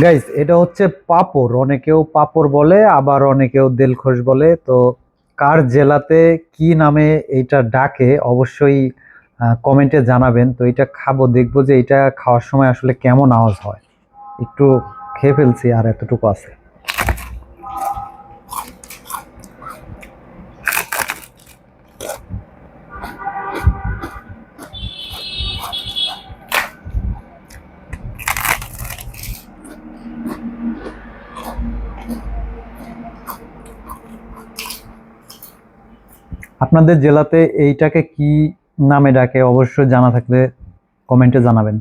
Guys, এটা হচ্ছে পাপড়। অনেকেও পাপড় বলে, আবার অনেকেও দিলখুশ বলে। তো কার জেলাতে কি নামে এটা ডাকে অবশ্যই কমেন্টে জানাবেন। তো এটা খাবো, দেখবো যে এটা খাওয়ার সময় আসলে কেমন আওয়াজ হয়। একটু খেয়ে ফেলছি, আর এতটুকু আছে। আপনাদের জেলাতে এইটাকে কি নামে ডাকে অবশ্যই জানা থাকলে কমেন্টে জানাবেন।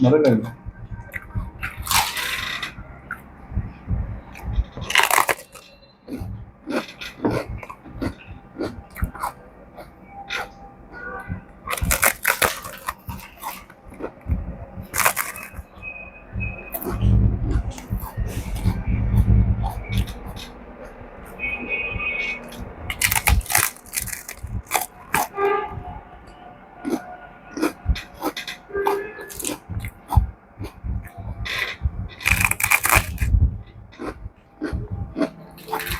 ভালো লাগলো।